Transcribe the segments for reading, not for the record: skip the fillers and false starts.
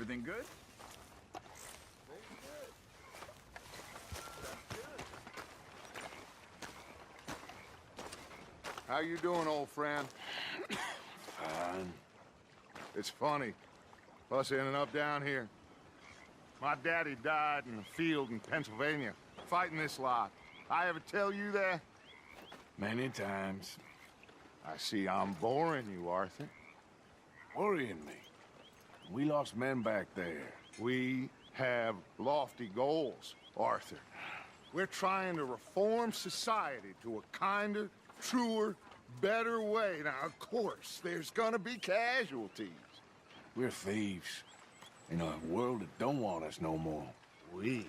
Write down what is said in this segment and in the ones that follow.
Everything good? How you doing, old friend? Fine. It's funny, us ending up down here. My daddy died in the field in Pennsylvania, fighting this lot. I ever tell you that? Many times. I see I'm boring you, Arthur. Worrying me. We lost men back there. We have lofty goals, Arthur. We're trying to reform society to a kinder, truer, better way. Now, of course, there's gonna be casualties. We're thieves. In a world that don't want us no more. We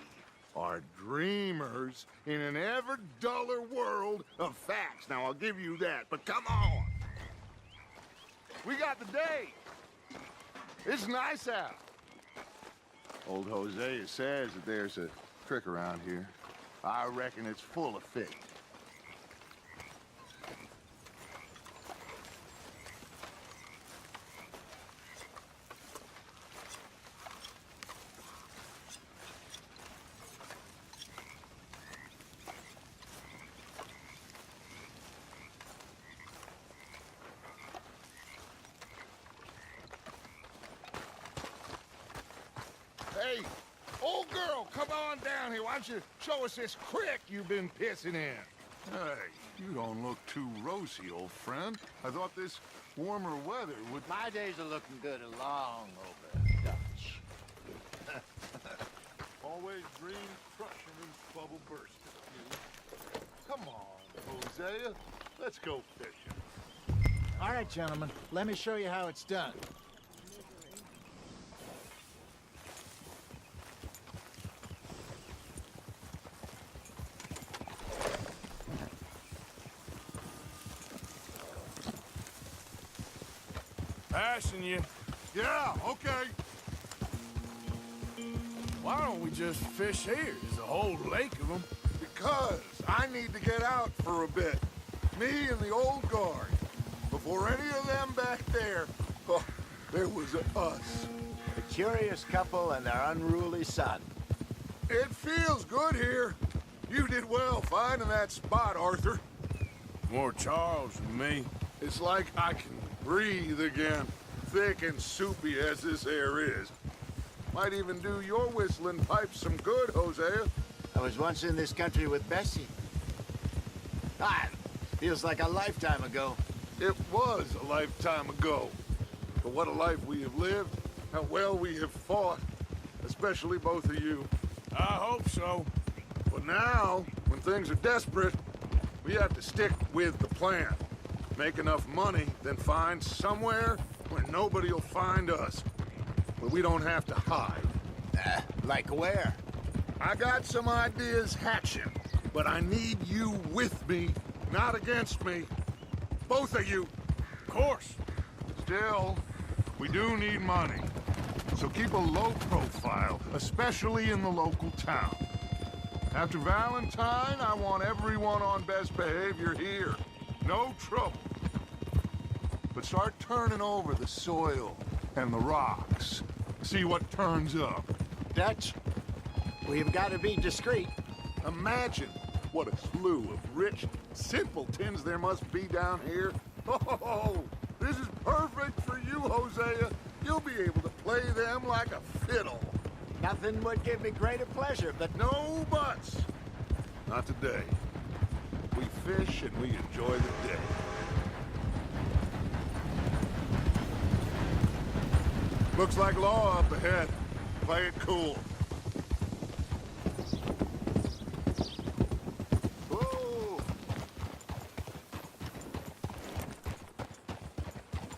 are dreamers in an ever duller world of facts. Now, I'll give you that, but come on. We got the day. It's nice out. Old Hosea says that there's a trick around here. I reckon it's full of fish. Hey, old girl, come on down here. Why don't you show us this creek you've been pissing in? Hey, you don't look too rosy, old friend. I thought this warmer weather would... My days are looking good along over Dutch. Always dreams crushing and bubble bursting. Come on, Hosea. Let's go fishing. All right, gentlemen, let me show you how it's done. Passing you. Yeah, okay. Why don't we just fish here? There's a whole lake of them. Because I need to get out for a bit. Me and the old guard. Before any of them back there, oh, there was us. A curious couple and their unruly son. It feels good here. You did well finding that spot, Arthur. More Charles than me. It's like I can breathe again, thick and soupy as this air is. Might even do your whistling pipes some good, Hosea. I was once in this country with Bessie. Ah, feels like a lifetime ago. It was a lifetime ago. But what a life we have lived, how well we have fought, especially both of you. I hope so. But now, when things are desperate, we have to stick with the plan. Make enough money, then find somewhere where nobody will find us. Where we don't have to hide. Like where? I got some ideas hatching, but I need you with me, not against me. Both of you. Of course. Still, we do need money. So keep a low profile, especially in the local town. After Valentine, I want everyone on best behavior here. No trouble. But start turning over the soil and the rocks. See what turns up. Dutch, we've got to be discreet. Imagine what a slew of rich simpletons there must be down here. Oh, this is perfect for you, Hosea. You'll be able to play them like a fiddle. Nothing would give me greater pleasure, but No buts. Not today. We fish and we enjoy the day. Looks like law up ahead. Play it cool. Whoa!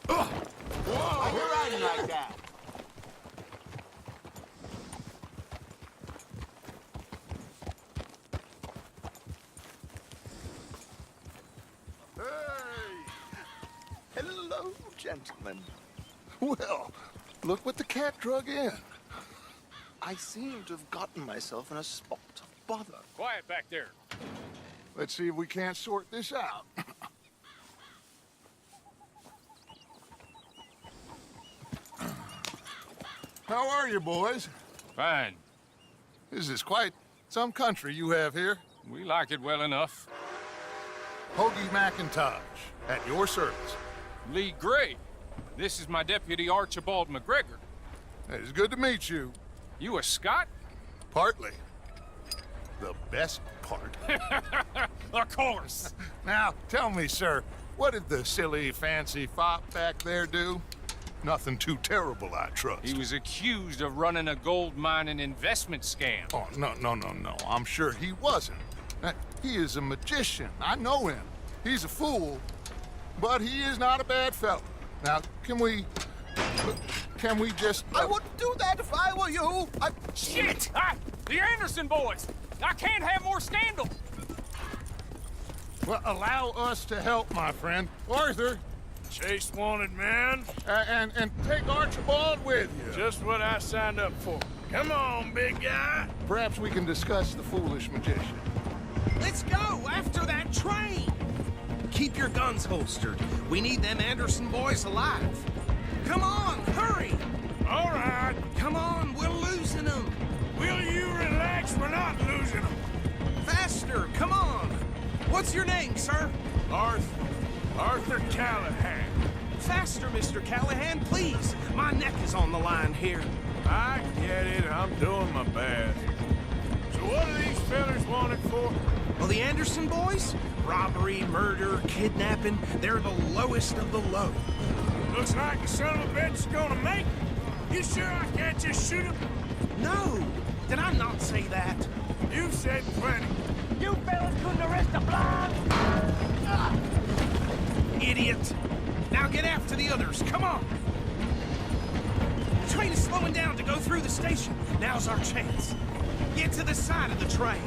why are you riding like that? Hey! Hello, gentlemen. Well, look what the cat drug in. I seem to have gotten myself in a spot of bother. Quiet back there. Let's see if we can't sort this out. How are you, boys? Fine. This is quite some country you have here. We like it well enough. Hoagie McIntosh, at your service. Lee Gray. This is my deputy Archibald McGregor. It's good to meet you. You a Scot? Partly. The best part. Of course. Now, tell me, sir, what did the silly, fancy fop back there do? Nothing too terrible, I trust. He was accused of running a gold mining investment scam. Oh, no. I'm sure he wasn't. He is a magician. I know him. He's a fool, but he is not a bad fellow. Now, can we just... I wouldn't do that if I were you. Shit! The Anderson boys! I can't have more scandal! Well, allow us to help, my friend. Arthur, Chase wanted man. and take Archibald with you. Just what I signed up for. Come on, big guy. Perhaps we can discuss the foolish magician. Let's go after that train! Keep your guns holstered. We need them Anderson boys alive. Come on, hurry! All right. Come on, we're losing them. Will you relax? We're not losing them. Faster, come on! What's your name, sir? Arthur Callahan. Faster, Mr. Callahan, please. My neck is on the line here. I get it. I'm doing my best. So what are these fellas wanted for? Well, the Anderson boys? Robbery, murder, kidnapping. They're the lowest of the low. Looks like the son of a bitch is gonna make it. You sure I can't just shoot him? No! Did I not say that? You've said plenty. You fellas couldn't arrest a blonde? Idiot! Now get after the others, come on! The train is slowing down to go through the station. Now's our chance. Get to the side of the train.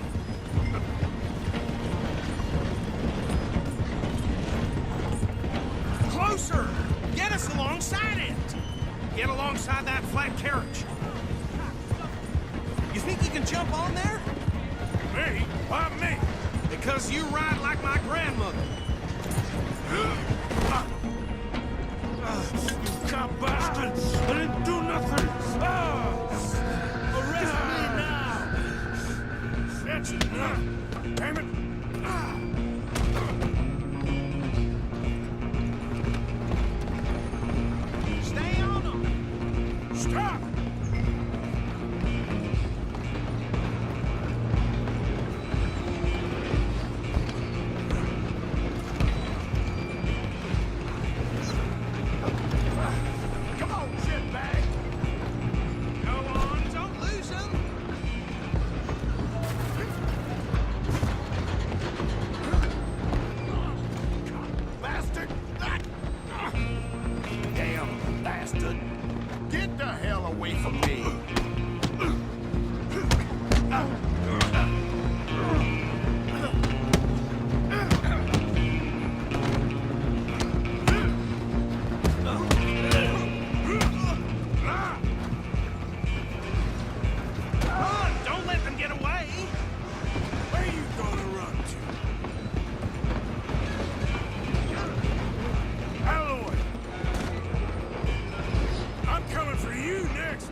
Closer! Get us alongside it! Get alongside that flat carriage. You think you can jump on there? Me? Why me? Because you ride like my grandmother. You cop bastard! I didn't do nothing! Arrest me now! That's enough! Damn it! Stay on them! Stop! Come on, shitbag! Go on, don't lose them! Bastard! Damn bastard! Get the hell away from me! Run! Don't let them get away! Where you gonna run to? Alloway! I'm coming for you next!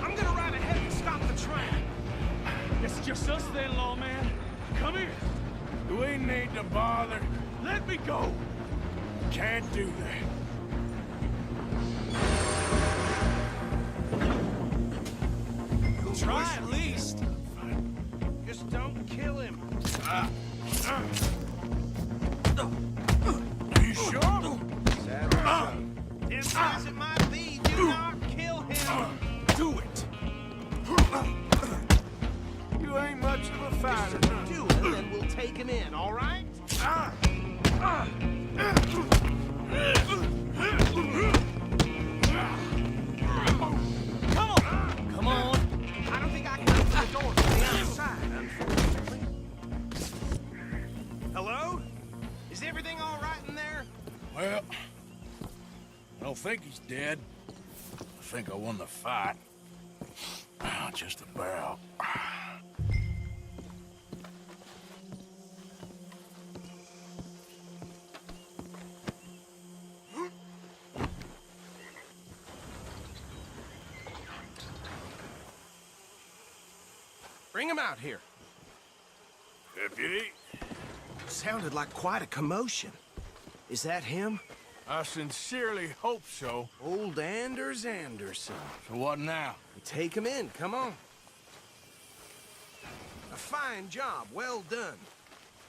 I'm gonna ride ahead and stop the train. It's just us then, lawman. Come here. Do we need to bother? Let me go. Can't do that. Try at least. Just don't kill him. You sure? As as it might be, do not kill him. Do it! You ain't much of a fighter, huh? Do it, and we'll take him in, all right? Come on! Come on! I don't think I can open the door from the outside, unfortunately. Hello? Is everything all right in there? Well, I don't think he's dead. I think I won the fight. Just about. Bring him out here. Deputy, Sounded like quite a commotion. Is that him? I sincerely hope so. Old Anders Anderson. So what now? Take him in, come on. A fine job, well done.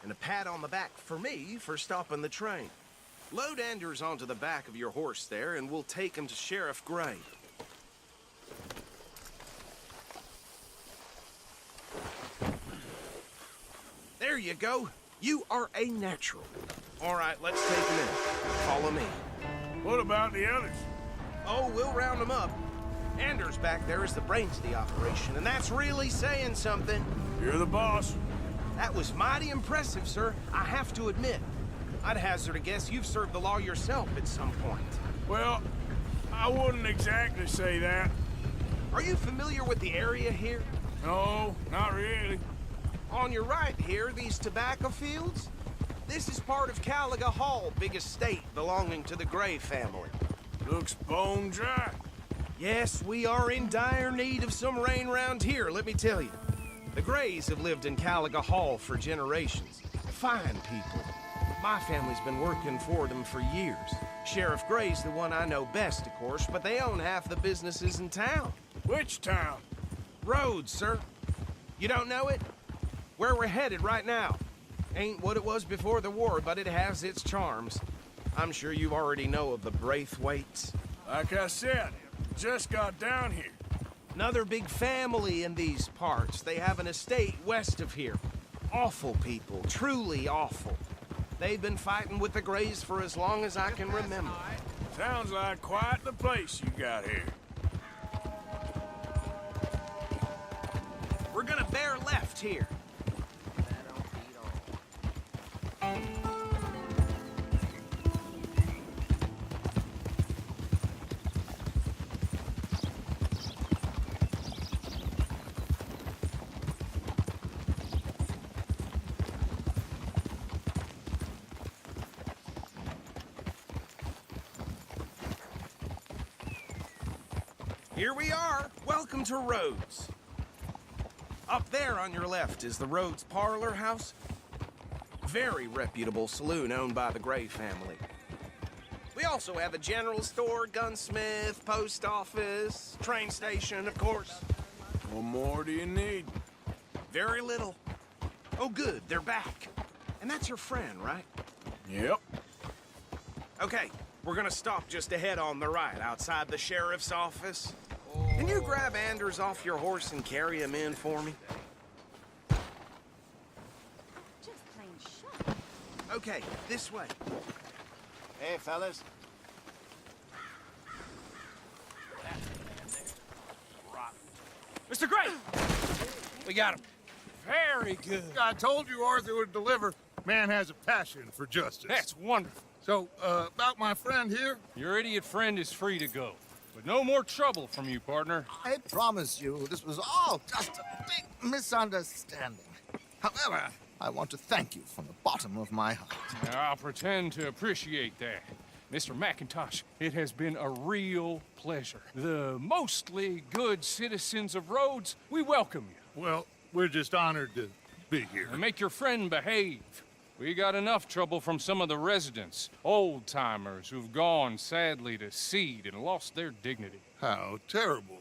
And a pat on the back for me for stopping the train. Load Anders onto the back of your horse there, and we'll take him to Sheriff Gray. There you go. You are a natural. All right, let's take him in. Follow me. What about the others? Oh, we'll round them up. Anders back there is the brains of the operation, and that's really saying something. You're the boss. That was mighty impressive, sir. I have to admit. I'd hazard a guess you've served the law yourself at some point. Well, I wouldn't exactly say that. Are you familiar with the area here? No, not really. On your right here, these tobacco fields? This is part of Caliga Hall, big estate belonging to the Gray family. Looks bone dry. Yes, we are in dire need of some rain round here, let me tell you. The Grays have lived in Caliga Hall for generations. Fine people. My family's been working for them for years. Sheriff Gray's the one I know best, of course, but they own half the businesses in town. Which town? Rhodes, sir. You don't know it? Where we're headed right now. Ain't what it was before the war, but it has its charms. I'm sure you already know of the Braithwaites. Like I said, just got down here. Another big family in these parts. They have an estate west of here. Awful people, truly awful. They've been fighting with the Grays for as long as I can remember. Sounds like quite the place you got here. We're gonna bear left here. Here we are. Welcome to Rhodes. Up there on your left is the Rhodes Parlor House. Very reputable saloon owned by the Gray family. We also have a general store, gunsmith, post office, train station, of course. What more do you need? Very little. Oh, good, they're back. And that's your friend, right? Yep. Okay, we're gonna stop just ahead on the right, outside the sheriff's office. Can you grab Anders off your horse and carry him in for me? Just plain shut. Okay, this way. Hey, fellas. Mr. Gray! We got him. Very good. I told you Arthur would deliver. Man has a passion for justice. That's wonderful. So, about my friend here? Your idiot friend is free to go. But no more trouble from you, partner. I promise you, this was all just a big misunderstanding. However, I want to thank you from the bottom of my heart. Now, I'll pretend to appreciate that. Mr. McIntosh, it has been a real pleasure. The mostly good citizens of Rhodes, we welcome you. Well, we're just honored to be here. And make your friend behave. We got enough trouble from some of the residents, old-timers who've gone, sadly, to seed and lost their dignity. How terrible.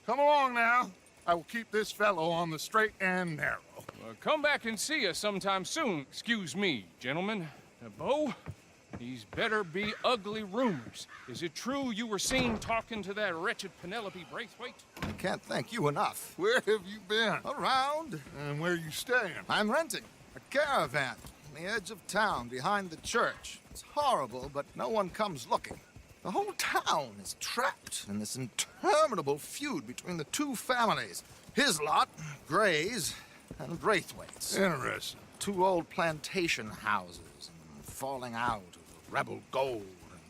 Come along now. I will keep this fellow on the straight and narrow. Come back and see us sometime soon. Excuse me, gentlemen. Bo, these better be ugly rumors. Is it true you were seen talking to that wretched Penelope Braithwaite? I can't thank you enough. Where have you been? Around, And where you staying? I'm renting a caravan on the edge of town behind the church. It's horrible, but no one comes looking. The whole town is trapped in this interminable feud between the two families. His lot, Gray's, and Braithwaite's. Interesting. Two old plantation houses, and falling out over rebel gold,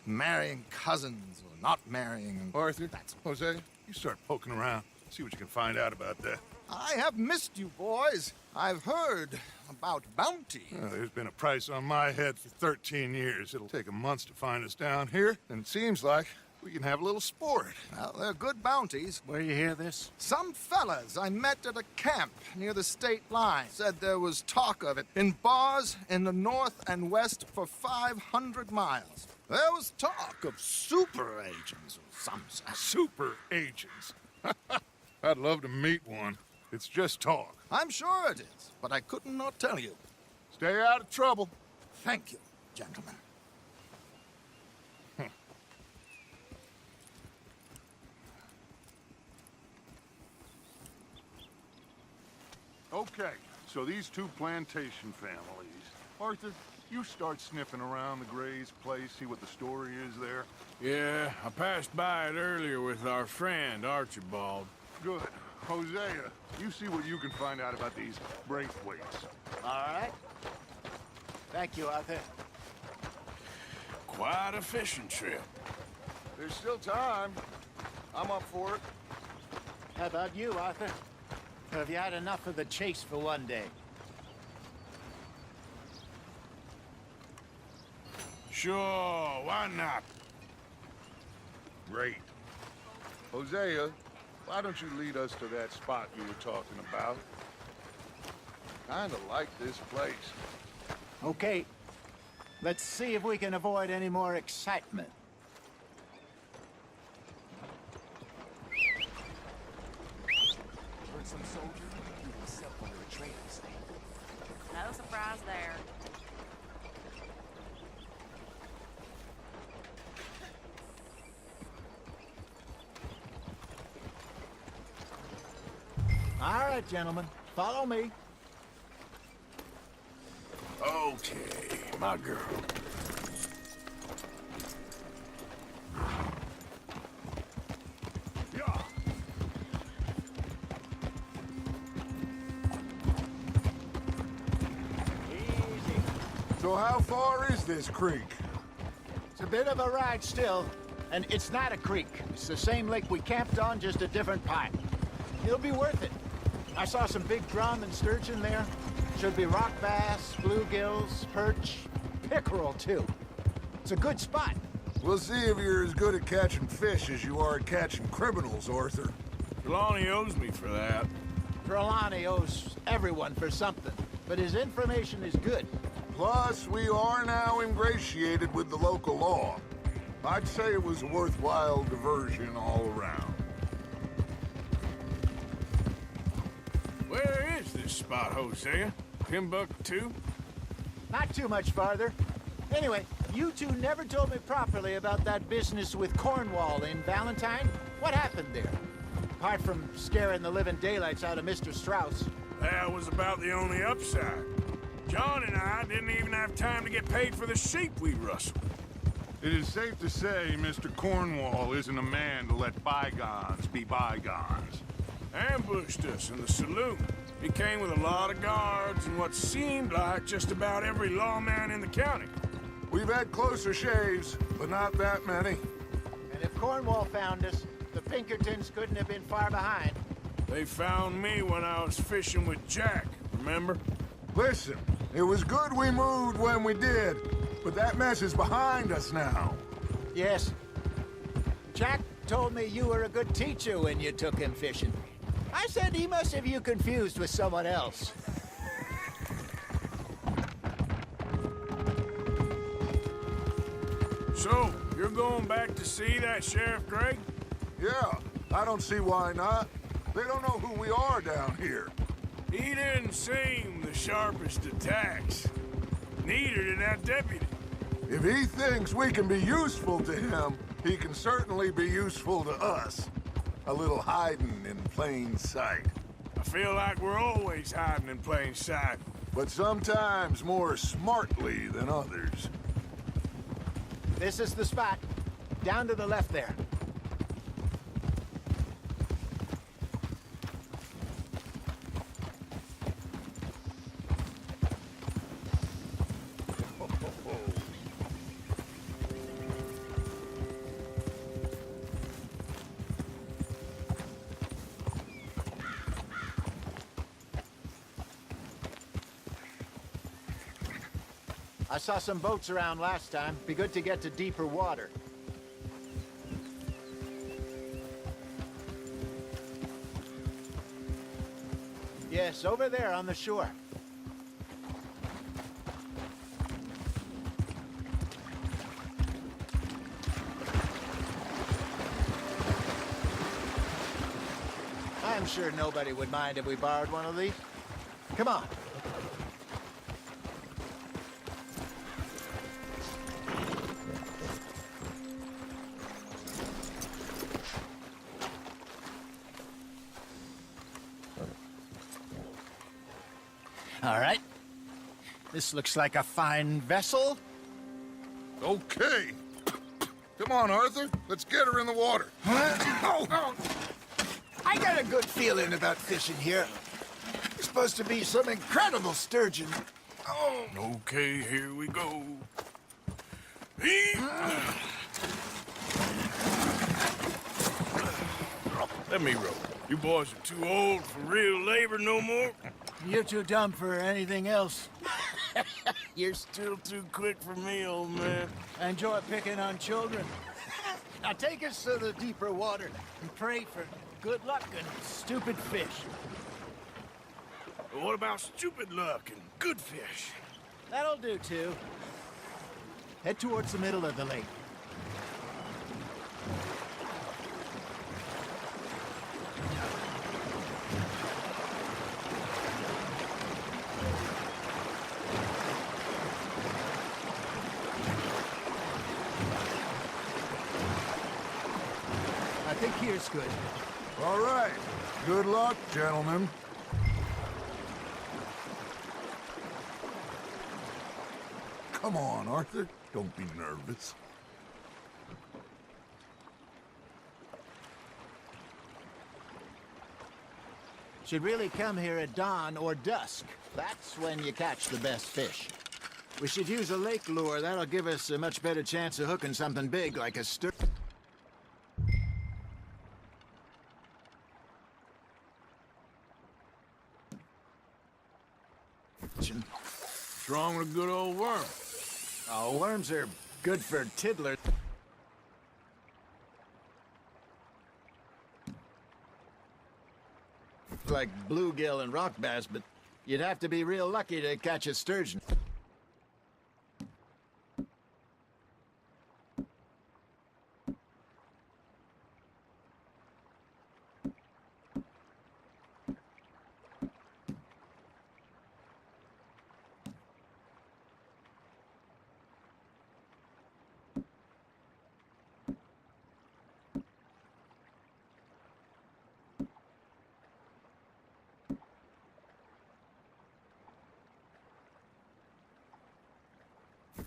and marrying cousins or not marrying. And Arthur, that's Jose, you start poking around. See what you can find out about that. I have missed you, boys. I've heard about bounty. There's been a price on my head for 13 years. It'll take a month to find us down here, and it seems like We can have a little sport. Well, they're good bounties. Where you hear this? Some fellas I met at a camp near the state line said there was talk of it in bars in the north and west for 500 miles. There was talk of super agents or some such. Super agents. I'd love to meet one. It's just talk. I'm sure it is, but I couldn't not tell you. Stay out of trouble. Thank you, gentlemen. Okay, so these two plantation families. Arthur, you start sniffing around the Gray's place, see what the story is there. Yeah, I passed by it earlier with our friend, Archibald. Good. Hosea, you see what you can find out about these Braithwaites. All right. Thank you, Arthur. Quite a fishing trip. There's still time. I'm up for it. How about you, Arthur? Have you had enough of the chase for one day? Sure, why not? Great. Hosea, why don't you lead us to that spot you were talking about? Kinda like this place. Okay. Let's see if we can avoid any more excitement. Heard some soldier threw himself under a train. No surprise there. All right, gentlemen. Follow me. Okay, my girl. Yeah. Easy. So how far is this creek? It's a bit of a ride still, and it's not a creek. It's the same lake we camped on, just a different part. It'll be worth it. I saw some big drum and sturgeon there. Should be rock bass, bluegills, perch, pickerel too. It's a good spot. We'll see if you're as good at catching fish as you are at catching criminals, Arthur. Trelawney owes me for that. Trelawney owes everyone for something, but his information is good. Plus, we are now ingratiated with the local law. I'd say it was a worthwhile diversion all around. Where is this spot, Hosea? Timbuktu? Not too much farther. Anyway, you two never told me properly about that business with Cornwall in Valentine. What happened there? Apart from scaring the living daylights out of Mr. Strauss. That was about the only upside. John and I didn't even have time to get paid for the sheep we rustled. It is safe to say Mr. Cornwall isn't a man to let bygones be bygones. Ambushed us in the saloon. He came with a lot of guards and what seemed like just about every lawman in the county. We've had closer shaves, but not that many. And if Cornwall found us, the Pinkertons couldn't have been far behind. They found me when I was fishing with Jack, remember? Listen, it was good we moved when we did, but that mess is behind us now. Yes. Jack told me you were a good teacher when you took him fishing. I said he must have you confused with someone else. So, you're going back to see that Sheriff Gray? Yeah, I don't see why not. They don't know who we are down here. He didn't seem the sharpest attacks. Neither did that deputy. If he thinks we can be useful to him, he can certainly be useful to us. A little hiding in plain sight. I feel like we're always hiding in plain sight. But sometimes more smartly than others. This is the spot. Down to the left there. I saw some boats around last time. Be good to get to deeper water. Yes, over there on the shore. I'm sure nobody would mind if we borrowed one of these. Come on. All right. This looks like a fine vessel. Okay. Come on, Arthur. Let's get her in the water. Oh. I got a good feeling about fishing here. It's supposed to be some incredible sturgeon. Oh. Okay, here we go. Let me row. You boys are too old for real labor no more. You're too dumb for anything else. You're still too quick for me, old man. I enjoy picking on children. Now take us to the deeper water and pray for good luck and stupid fish. But what about stupid luck and good fish? That'll do, too. Head towards the middle of the lake. I think here's good. All right. Good luck, gentlemen. Come on, Arthur. Don't be nervous. Should really come here at dawn or dusk. That's when you catch the best fish. We should use a lake lure. That'll give us a much better chance of hooking something big like a sturgeon. What's wrong with a good old worm? Oh, worms are good for tiddler. Like bluegill and rock bass, but you'd have to be real lucky to catch a sturgeon.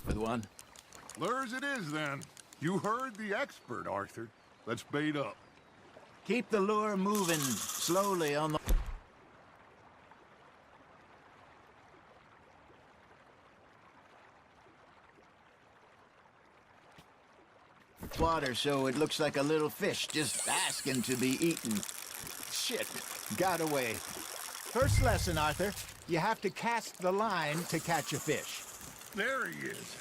With one. Lures it is, then. You heard the expert, Arthur. Let's bait up. Keep the lure moving slowly on the water so it looks like a little fish just asking to be eaten. Shit, got away. First lesson, Arthur. You have to cast the line to catch a fish. There he is.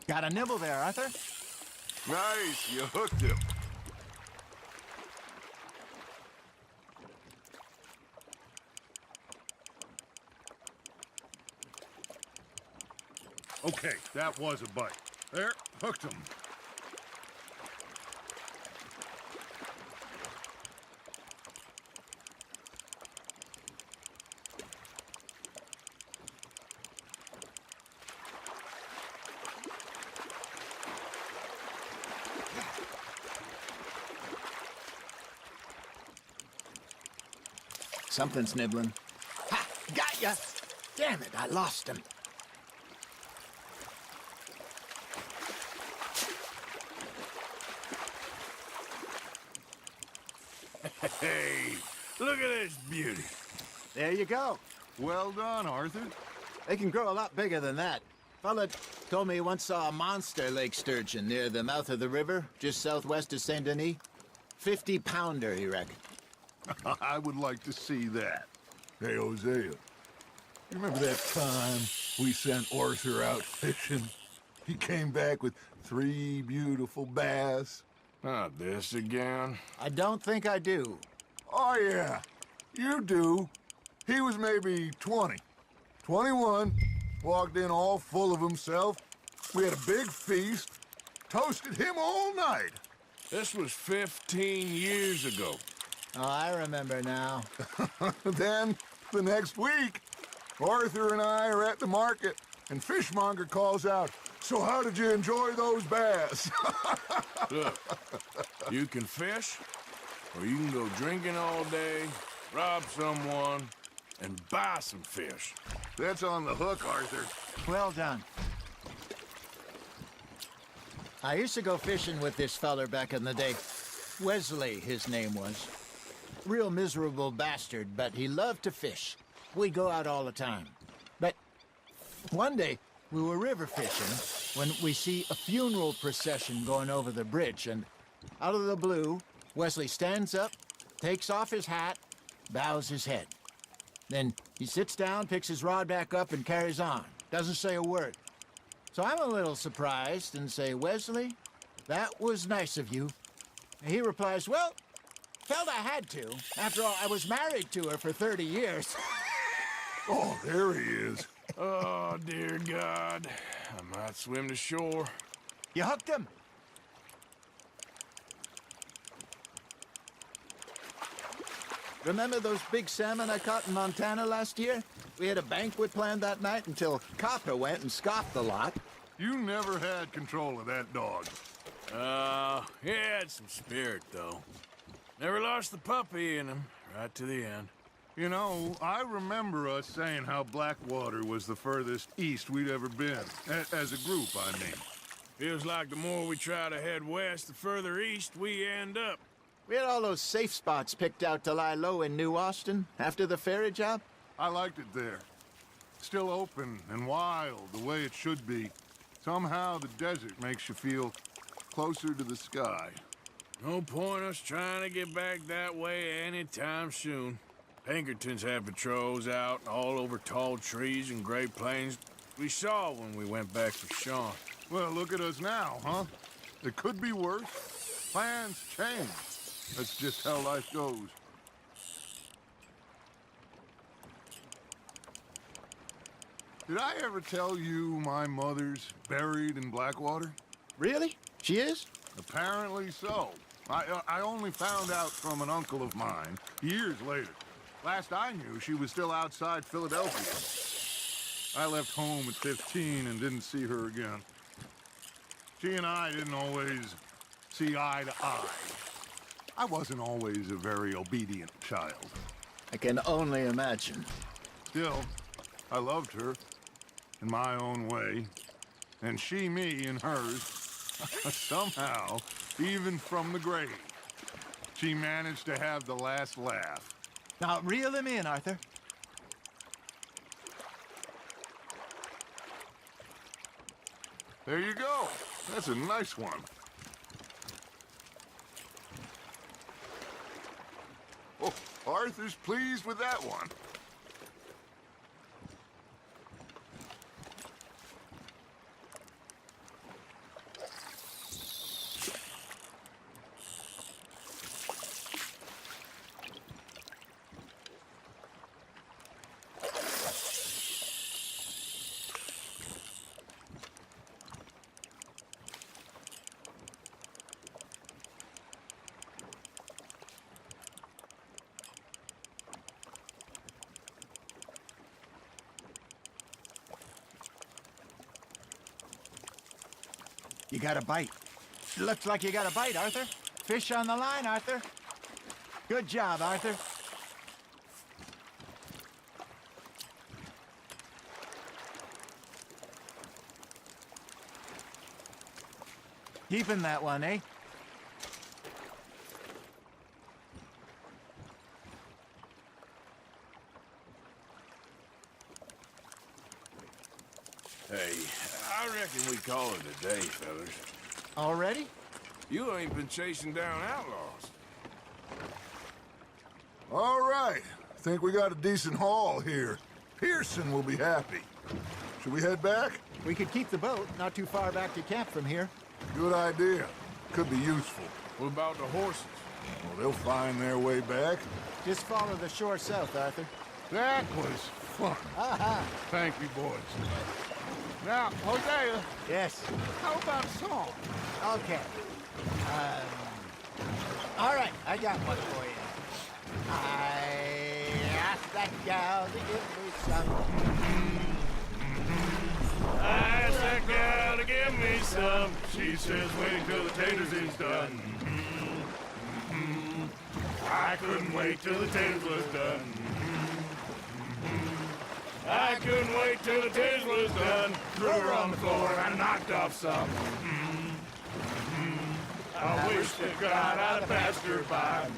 Got a nibble there, Arthur. Nice, you hooked him. Okay, that was a bite. There, hooked him. Something's nibbling. Ha! Got ya! Damn it, I lost him. Hey, look at this beauty. There you go. Well done, Arthur. They can grow a lot bigger than that. Fella told me he once saw a monster lake sturgeon near the mouth of the river, just southwest of Saint Denis. 50-pounder, he reckoned. I would like to see that. Hey, Hosea, you remember that time we sent Arthur out fishing? He came back with 3 beautiful bass. Not this again. I don't think I do. Oh, yeah, you do. He was maybe 20, 21, walked in all full of himself. We had a big feast, toasted him all night. This was 15 years ago. Oh, I remember now. Then, the next week, Arthur and I are at the market, and Fishmonger calls out, "So how did you enjoy those bass?" Look, you can fish, or you can go drinking all day, rob someone, and buy some fish. That's on the hook, Arthur. Well done. I used to go fishing with this feller back in the day. Wesley, his name was. Real miserable bastard, but he loved to fish. We'd go out all the time. But one day, we were river fishing when we see a funeral procession going over the bridge, and out of the blue, Wesley stands up, takes off his hat, bows his head. Then he sits down, picks his rod back up, and carries on. Doesn't say a word. So I'm a little surprised and say, "Wesley, that was nice of you." And he replies, "Well, felt I had to. After all, I was married to her for 30 years. Oh, there he is. Oh, dear God. I might swim to shore. You hooked him? Remember those big salmon I caught in Montana last year? We had a banquet planned that night until Copper went and scoffed the lot. You never had control of that dog. He had some spirit, though. Never lost the puppy in him, right to the end. You know, I remember us saying how Blackwater was the furthest east we'd ever been. As a group, I mean. Feels like the more we try to head west, the further east we end up. We had all those safe spots picked out to lie low in New Austin after the ferry job. I liked it there. Still open and wild, the way it should be. Somehow the desert makes you feel closer to the sky. No point us trying to get back that way anytime soon. Pinkertons have patrols out all over tall trees and Great Plains. We saw when we went back for Sean. Well, look at us now, huh? It could be worse. Plans change. That's just how life goes. Did I ever tell you my mother's buried in Blackwater? Really? She is? Apparently so. I only found out from an uncle of mine years later. Last I knew, she was still outside Philadelphia. I left home at 15 and didn't see her again. She and I didn't always see eye to eye. I wasn't always a very obedient child. I can only imagine. Still, I loved her in my own way, and she me in hers. Somehow, even from the grave, she managed to have the last laugh. Now, reel him in, Arthur. There you go. That's a nice one. Oh, Arthur's pleased with that one. You got a bite. Looks like you got a bite, Arthur. Fish on the line, Arthur. Good job, Arthur. Keeping that one, eh? Hey, I reckon we call it a day, fellas. Already? You ain't been chasing down outlaws. All right. Think we got a decent haul here. Pearson will be happy. Should we head back? We could keep the boat not too far back to camp from here. Good idea. Could be useful. What about the horses? Well, they'll find their way back. Just follow the shore south, Arthur. That was fun. Thank you, boys. Now, Hosea, Yes. how about a song? Okay. All right, I got one for you. I asked that gal to give me some. I asked that gal to give me some. She says wait till the taters is done. I couldn't wait till the taters was done. I couldn't wait till the taters was done. Threw her on the floor and knocked off some. I wish to God I'd passed her by.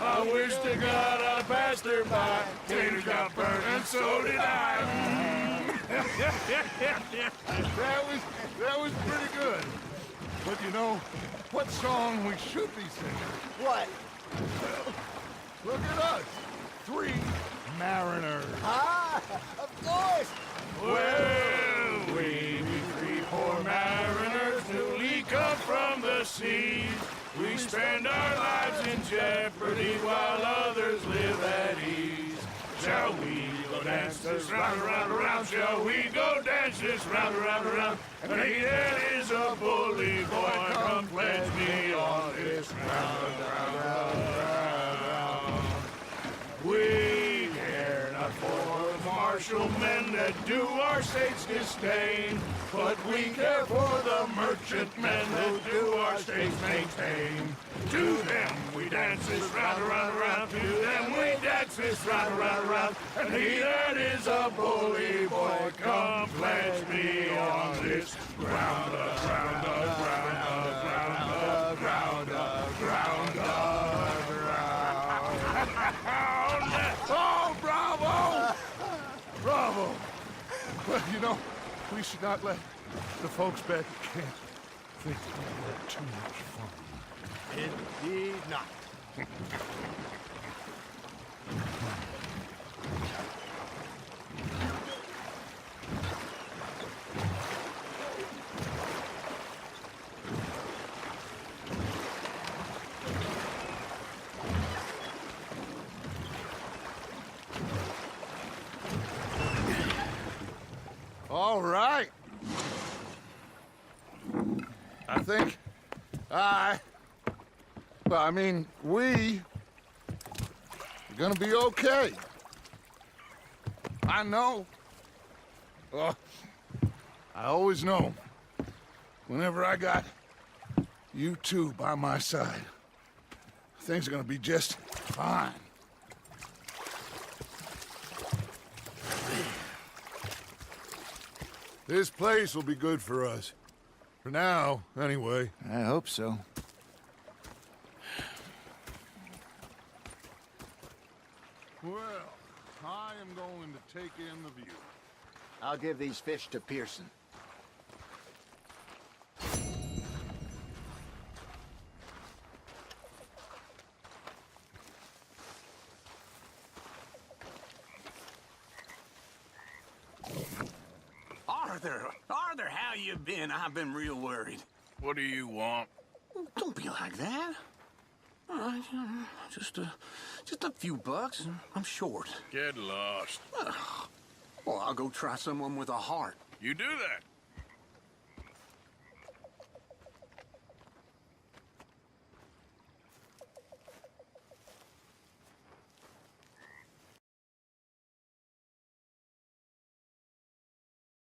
I wish to God I passed her by. Taters got burned and so did I. That was pretty good. But you know, what song we should be singing? What? Look at us. 3 mariners. Ah, of course. Well, we three poor mariners newly come from the seas. We spend our lives in jeopardy while others live at ease. Shall we go dance this round, around, around? Shall we go dance this round, around, around? And he that is a bully boy, come pledge me on this round, round, round, round. We care not for the martial men that do our state's disdain, but we care for the merchant men that do our state's maintain. To them we dance this round, around, around. To them we dance this round, around, around. And he that is a bully boy, come pledge me on this ground, ground, ground, ground, ground, ground, ground. Oh, bravo! Bravo! Well, you know, we should not let the folks back at camp think we had too much fun. Indeed not. All right. I think we are gonna be okay. I know. I always know. Whenever I got you two by my side, things are gonna be just fine. This place will be good for us. For now, anyway. I hope so. Well, I am going to take in the view. I'll give these fish to Pearson. Arthur, how you been? I've been real worried. What do you want? Don't be like that. All right, just a few bucks. I'm short. Get lost. Well, I'll go try someone with a heart. You do that.